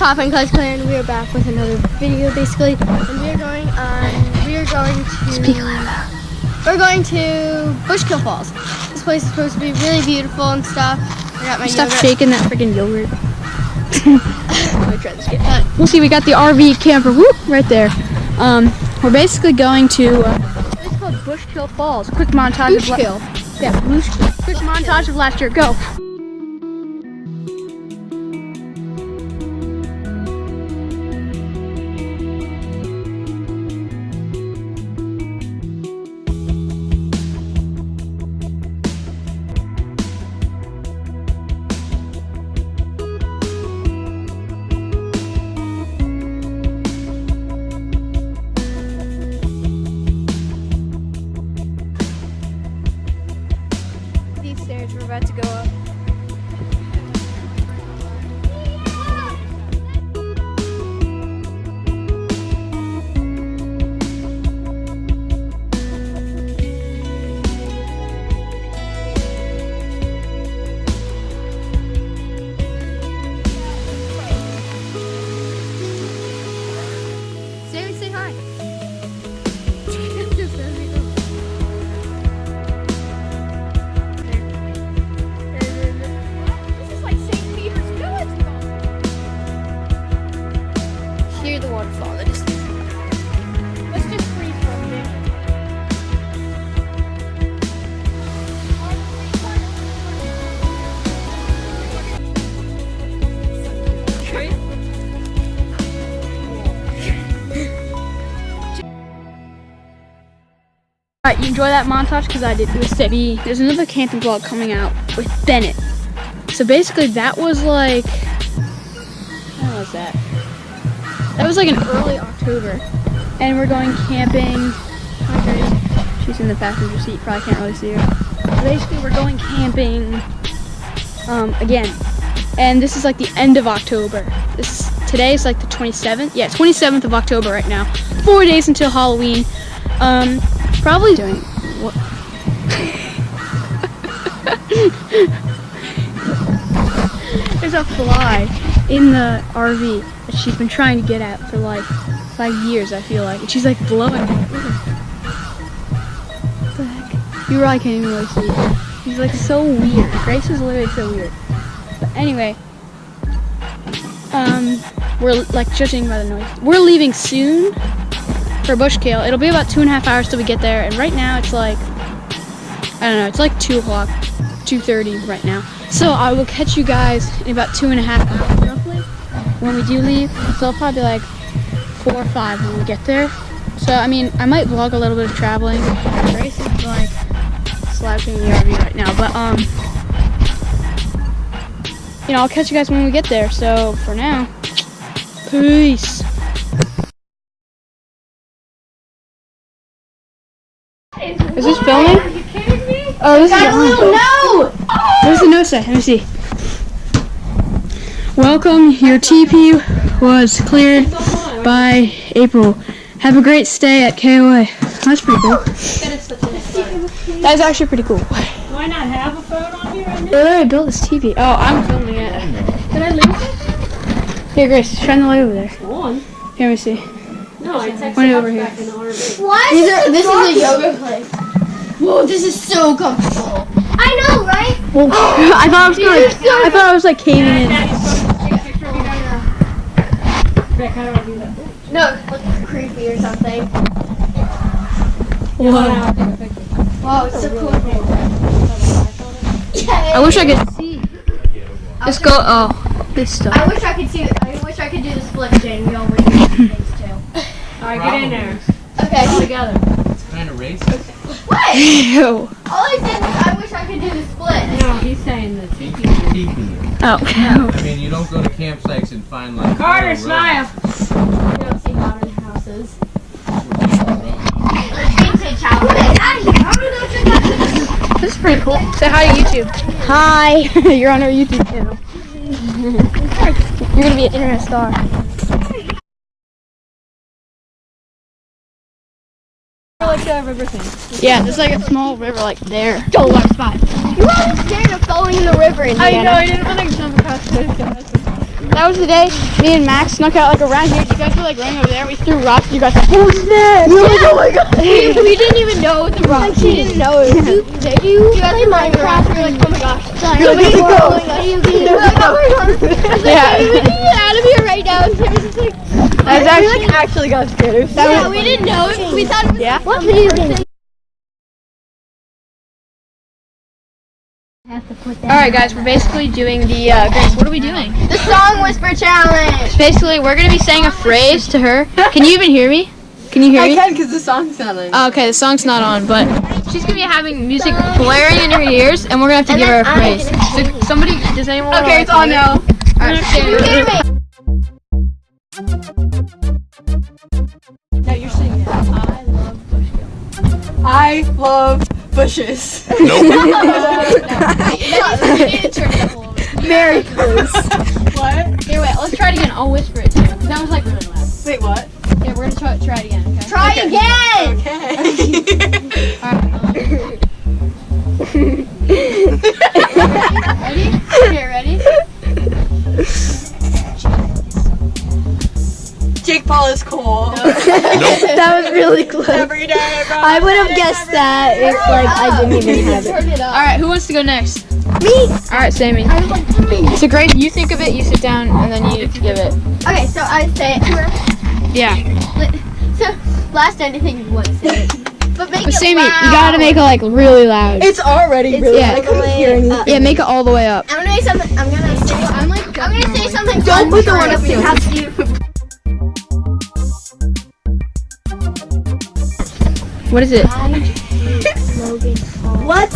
poppin', clan? We are back with another video, basically, and we are going to. Speak loud. We're going to Bushkill Falls. This place is supposed to be really beautiful and stuff. I got my Stop yogurt. shaking that freaking yogurt. I'm gonna try this again. We'll see. We got the RV camper. Whoop, right there. We're basically going to. It's called Bushkill Falls. Quick montage. Bushkill. Yeah, Bushkill. Quick montage of last year. Go. Stairs, we're about to go up. Say hi. Hear the waterfall. That is. Let's just freeze from here. Alright, you enjoy that montage? Because I did. It was sick. There's another camping vlog coming out with Bennett. So basically, that was like. How was that? That was like in early October, and we're going camping. Hi Grace. She's in the passenger seat, probably can't really see her. Basically, we're going camping again, and this is like the end of October. Today is like the 27th. Yeah, 27th of October right now. 4 days until Halloween. Probably doing what? There's a fly in the RV that she's been trying to get at for like 5 years, I feel like. And she's like blowing it. What the heck? You really can't even really see it. She's like so weird. Grace is literally so weird. But anyway, we're like judging by the noise. We're leaving soon for Bushkill. It'll be about 2.5 hours till we get there. And right now it's like, I don't know, it's like 2 o'clock, 2:30 right now. So I will catch you guys in about 2.5 hours roughly when we do leave. So it'll probably be like 4 or 5 when we get there. So I mean, I might vlog a little bit of traveling. Grace is like slouching in the RV right now, but you know, I'll catch you guys when we get there. So for now, peace. Is this filming? Are you kidding me? Oh, this is a little note. Where's the note say? Let me see. Welcome, your TP was cleared by April. Have a great stay at KOA. That's pretty cool. That is actually pretty cool. Why not have a phone on here right now? Where did I build this TV? Oh, I'm filming it. Did I leave it? Here, Grace, shine the light over there. On. Here, let me see. No, I texted Point it us over here. back in the RV. What? This is a yoga place. Whoa, this is so comfortable. I know, right? Well, I thought I was like caving in. Daddy's supposed to take a picture of you right now. Beck, how do I do that? No, it looks creepy or something. Whoa. I'll take a picture. Whoa, it's so cool. I wish I could see. Just go. Oh, this stuff. I wish I could see. I wish I could do the split chain. We all would do these things too. Alright, get in there. Okay. All together. It's kind of racist. What? Ew. All I said was I wish I could do the split. No, he's saying the tiki. Tiki. Oh. I mean, you don't go to campsites and find like. Carter, real smile. You don't see modern houses. This is pretty cool. Say hi to YouTube. Hi. You're on our YouTube channel. You're gonna be an internet star. Like a river thing. Yeah, there's like a small river like there. Don't let spot. You were always scared of falling in the river, Indiana. I know, I didn't want to jump across the That was the day me and Max snuck out like around here. You guys were like running over there. We threw rocks. You guys were like, who's that? Oh my god. We didn't even know what the rocks. We didn't know it. You guys play Minecraft. We were like, oh my gosh. You're like, oh my gosh. We're like, oh my gosh. Yeah. We need to get out of here right now. And Tim was just like, That was actually got scared. yeah, we didn't know it. We thought it was Yeah. what video game? Alright guys, we're basically doing the, Grace, what are we doing? The song whisper challenge. Basically, we're going to be saying a phrase to her. Can you even hear me? Can you hear me? I can because the song's not on. Oh, okay, the song's not on, but she's going to be having music blaring in her ears, and we're going to have to give her a phrase. So somebody, does anyone want to? Okay, it's on now. Alright, You hear me? No, you're singing it. I love bushes. Very close. What? Here, wait, let's try it again. I'll whisper it to you, because that was like really loud. Wait, what? Yeah, we're going to try it again, okay? Try again. Okay. Ready? Here, ready? Jake Paul is cool. That was really close. Every day, bro. I would have guessed that if like I didn't even have it. Alright, who wants to go next? Me. Alright, Sammy. So Grace, you think of it, you sit down, and then you give it. Okay, so I say it to her. Yeah. So last anything you want to say it. But make But it Sammy, loud. you gotta make it like really loud. It's already really. yeah. I couldn't hear anything. Yeah, make it all the way up. I'm gonna say something. I'm gonna say something. Don't put the one up untrue. there. Have to. What is it? What?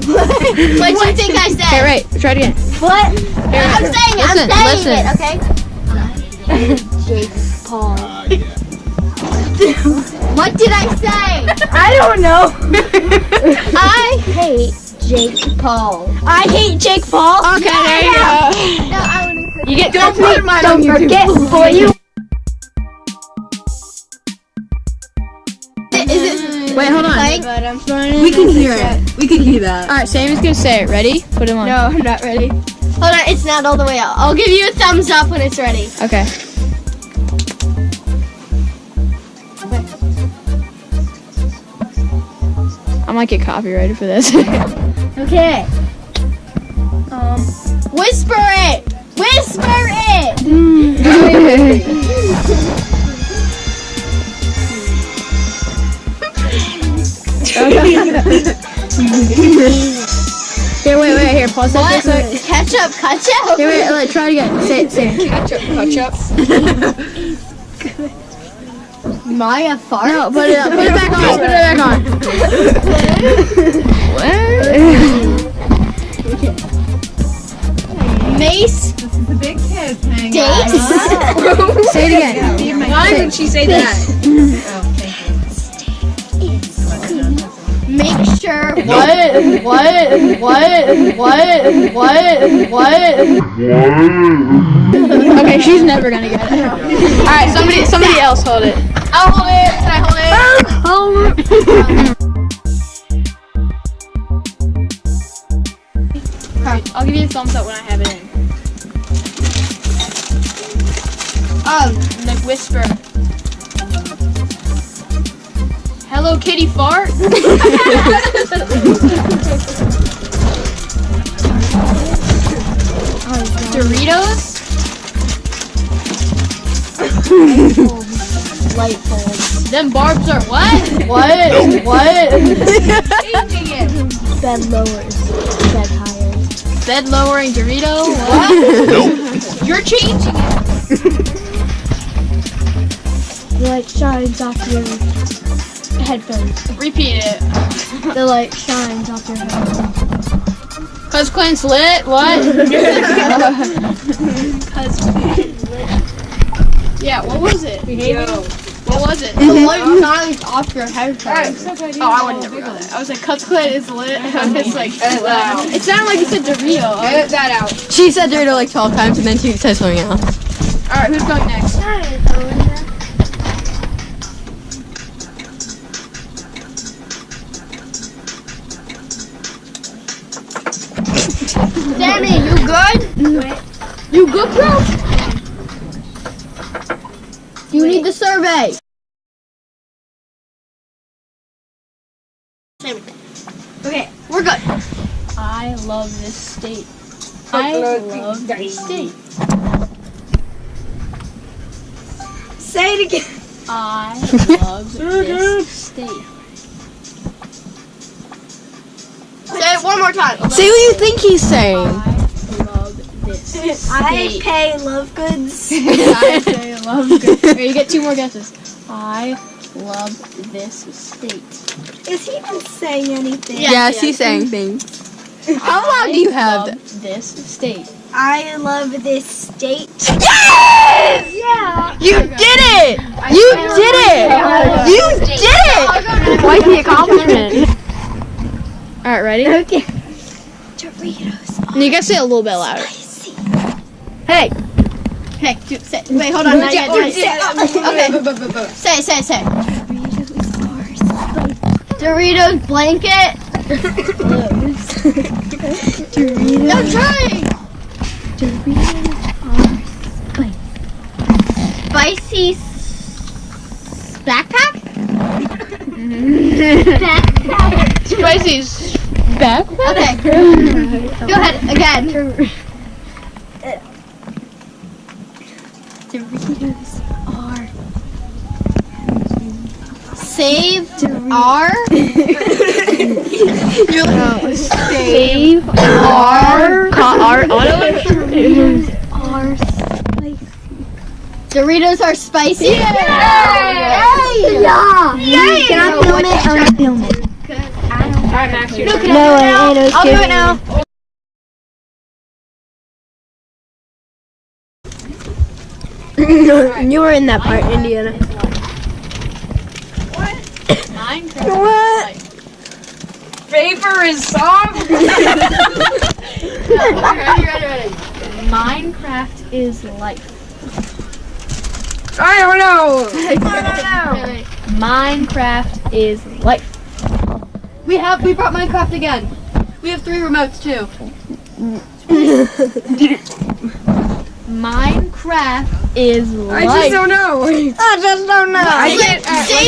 What do you think I said? Okay, right. Try it again. What? I'm saying it. Listen, I'm listen. saying it. Okay. Jake Paul. What did I say? I don't know. I hate Jake Paul. I hate Jake Paul. Okay, there you go. No, I wouldn't. You get Don't put mine on YouTube. Forget for you. Is it Wait, hold on. playing? We can hear it. We can hear that. Alright, Sammy's gonna say it. Ready? Put him on. No, I'm not ready. Hold on, it's not all the way out. I'll give you a thumbs up when it's ready. Okay. I might get copyrighted for this. Okay. Whisper it. Whisper it. Here, wait, here. Pause that for a sec. Ketchup, ketchup. Here, wait, try it again. Say it. Ketchup. Maya fart. No, put it back on. Put it back on. Mace. The big kids hang Dates. Say it again. Why would she say that? Make sure. Okay, she's never gonna get it. Alright, somebody else hold it. I'll hold it. Can I hold it? I'll give you a thumbs up when I have it in. Like whisper. Hello Kitty fart. Doritos. Light bulbs. Them barbs are what? Changing it. Bed lowers. Bed higher. Bed lowering Dorito? What? You're changing it. The light shines off your headphones. Repeat it. The light shines off your headphones. Cuz Clint's lit? What? Yeah, what was it? What was it? The light shines off your headphones. Oh, I would never go there. I was like, Cuz Clint is lit. It's like, it sounded like you said Dorito. Edit that out. She said Dorito like 12 times and then she said something else. Alright, who's going next? Danny, you good? You good, bro? You need the survey. Okay, we're good. I love this state. I love this state. Say it again. I love this state. Say it one more time. Say what you think he's saying. I love this state. I pay love goods. I say love good. Here, you get 2 more guesses. I love this state. Is he even saying anything? Yes, he's saying things. How long do you have? Love this state. I love this state. Yes! Yeah. You did it! You did it! You did it! Quite the accomplishment. All right, ready? Okay. Doritos. And you guys say it a little bit louder. Spicy. Hey. Hey, say, wait, hold on. Not yet. Okay. Say. Doritos blanket. Doritos. I'm trying. Spicy backpack? Spicy's back. Okay. Go ahead again. Doritos are. Save our. Save our auto. Doritos are spicy. Yeah. Yay! Can I film it? I want to film it. Alright, Max, your turn. No, I ain't no I'll do it now. You were in that part, Indiana. Minecraft. What? Paper is soft. Ready. Minecraft is life. I don't know. Minecraft is life. We brought Minecraft again. We have 3 remotes too. Minecraft is life. I just don't know. Say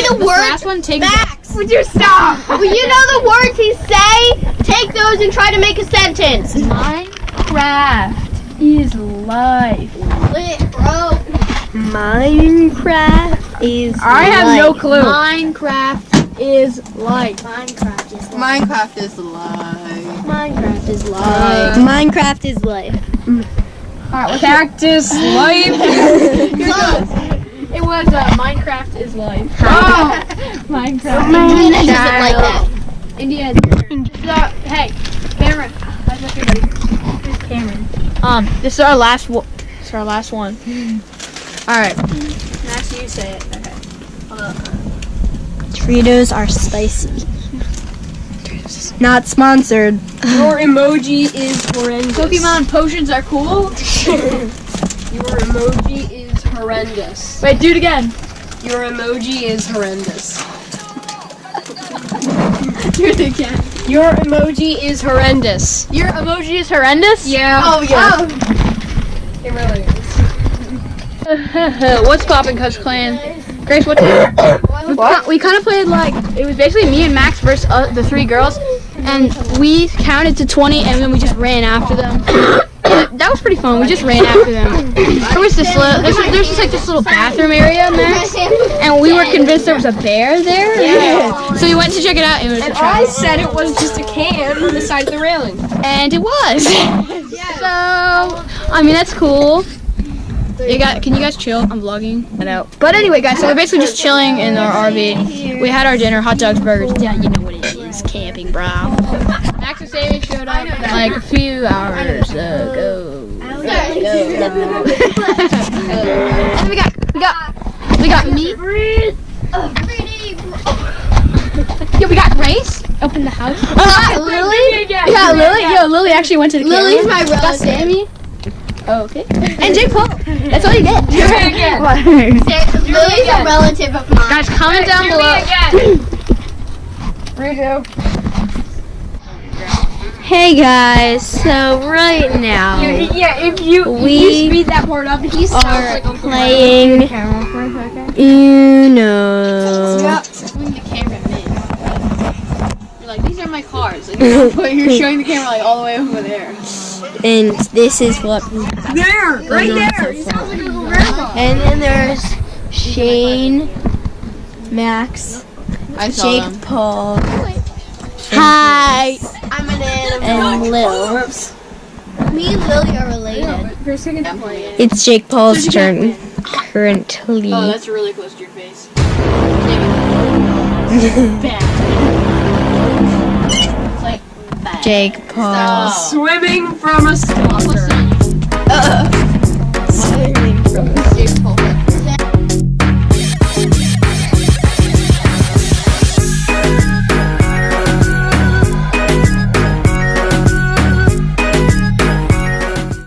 the This words last one, take back. Would you stop? Well, you know the words he say? Take those and try to make a sentence. Minecraft is life. Lit, bro. Minecraft is. I have no life. clue. Minecraft is life. Minecraft is life. Minecraft is life. Minecraft is life. Minecraft is life. Cactus life. It was Minecraft is life. Oh, Minecraft. Indiana doesn't like that. Indiana. Hey, Cameron. How's that feel, buddy? Who's Cameron? This is our last one. This is our last one. All right. Max, you say it. Okay. Doritos are spicy. Not sponsored. Your emoji is horrendous. Pokemon potions are cool. Your emoji is horrendous. Wait, do it again. Your emoji is horrendous. Do it again. Your emoji is horrendous. Your emoji is horrendous? Yeah. Oh, yeah. It really is. What's poppin', Cuz Clan? Grace, what? We kind of played like, it was basically me and Max versus the 3 girls, and we counted to 20, and then we just ran after them. That was pretty fun. We just ran after them. There was this little, there's just like this little bathroom area, Max, and we were convinced there was a bear there. Yeah. So we went to check it out, and it was a And trap. I said it was just a can on the side of the railing. And it was. So, I mean, that's cool. Can you guys chill? I'm vlogging. I know. But anyway, guys, so we're basically just chilling in our RV. We had our dinner, hot dogs, burgers. Yeah, you know what it is, camping, bro. Max and Sammy showed up like a few hours ago. And we got meat. Yo, we got Grace up in the house. Lily? Yeah, Lily. Yo, Lily actually went to the Lily's camera. my Got relative. Sammy. Oh, okay. And Jake Paul. That's all you get. Lily's a relative of mine. Guys, comment down below. Redo. Hey guys, so right now Yeah, if you We speed that part up, he sounds are like Uncle playing Uno. Bring the camera in. You're like, these are my cards. Like, you're showing the camera like all the way over there. And this is what There, right on there. so He far. sounds like Uncle Grandpa. And then there's Shane, Max, I saw Jake them. Paul. Hi, I'm an animal. and Lil. Me and Lily are related. For a second, It's Jake Paul's turn currently. Oh, that's really close to your face. Bad. It's like bad. Jake Paul. swimming from a saucer.